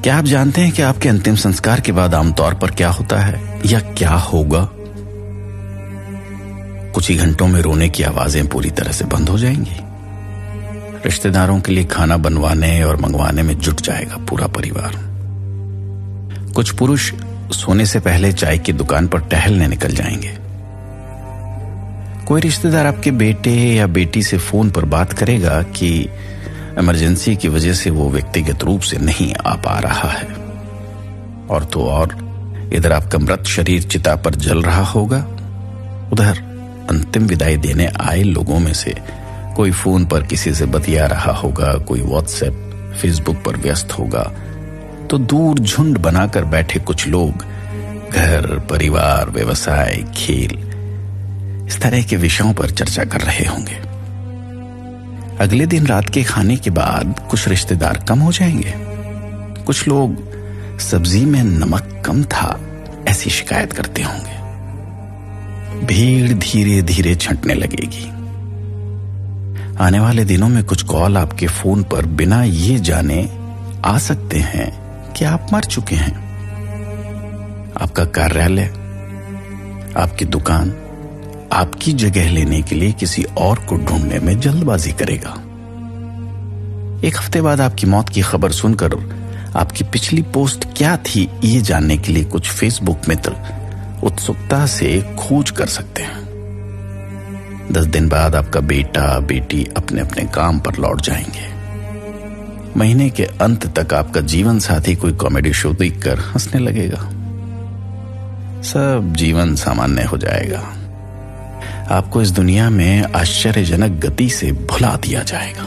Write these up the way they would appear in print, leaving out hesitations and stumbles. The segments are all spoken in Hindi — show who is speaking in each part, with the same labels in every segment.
Speaker 1: क्या आप जानते हैं कि आपके अंतिम संस्कार के बाद आमतौर पर क्या होता है या क्या होगा? कुछ ही घंटों में रोने की आवाजें पूरी तरह से बंद हो जाएंगी। रिश्तेदारों के लिए खाना बनवाने और मंगवाने में जुट जाएगा पूरा परिवार। कुछ पुरुष सोने से पहले चाय की दुकान पर टहलने निकल जाएंगे। कोई रिश्तेदार आपके बेटे या बेटी से फोन पर बात करेगा कि इमरजेंसी की वजह से वो व्यक्तिगत रूप से नहीं आ पा रहा है। और तो और इधर आपका मृत शरीर चिता पर जल रहा होगा, उधर अंतिम विदाई देने आए लोगों में से कोई फोन पर किसी से बतिया रहा होगा, कोई व्हाट्सएप फेसबुक पर व्यस्त होगा, तो दूर झुंड बनाकर बैठे कुछ लोग घर, परिवार, व्यवसाय, खेल, इस तरह के विषयों पर चर्चा कर रहे होंगे। अगले दिन रात के खाने के बाद कुछ रिश्तेदार कम हो जाएंगे। कुछ लोग सब्जी में नमक कम था ऐसी शिकायत करते होंगे। भीड़ धीरे धीरे छंटने लगेगी। आने वाले दिनों में कुछ कॉल आपके फोन पर बिना ये जाने आ सकते हैं कि आप मर चुके हैं। आपका कार्यालय, आपकी दुकान आपकी जगह लेने के लिए किसी और को ढूंढने में जल्दबाजी करेगा। एक हफ्ते बाद आपकी मौत की खबर सुनकर आपकी पिछली पोस्ट क्या थी ये जानने के लिए कुछ फेसबुक मित्र उत्सुकता से खोज कर सकते हैं। 10 दिन बाद आपका बेटा बेटी अपने अपने काम पर लौट जाएंगे। महीने के अंत तक आपका जीवन साथी कोई कॉमेडी शो देखकर हंसने लगेगा। सब जीवन सामान्य हो जाएगा। आपको इस दुनिया में आश्चर्यजनक गति से भुला दिया जाएगा।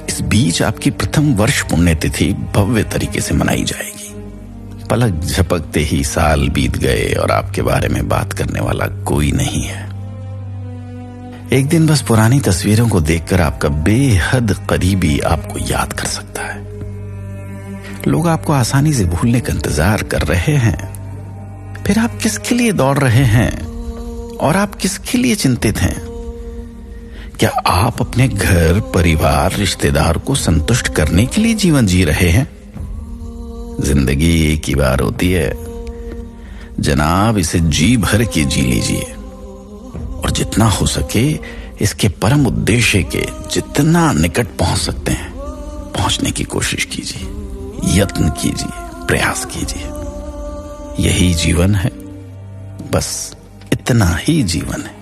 Speaker 1: इस बीच आपकी प्रथम वर्ष पुण्यतिथि भव्य तरीके से मनाई जाएगी। पलक झपकते ही साल बीत गए और आपके बारे में बात करने वाला कोई नहीं है। एक दिन बस पुरानी तस्वीरों को देखकर आपका बेहद करीबी आपको याद कर सकता है। लोग आपको आसानी से भूलने का इंतजार कर रहे हैं। फिर आप किसके लिए दौड़ रहे हैं और आप किसके लिए चिंतित हैं? क्या आप अपने घर, परिवार, रिश्तेदार को संतुष्ट करने के लिए जीवन जी रहे हैं? जिंदगी एक ही बार होती है जनाब, इसे जी भर के जी लीजिए और जितना हो सके इसके परम उद्देश्य के जितना निकट पहुंच सकते हैं पहुंचने की कोशिश कीजिए, यत्न कीजिए, प्रयास कीजिए। यही जीवन है, बस इतना ही जीवन है।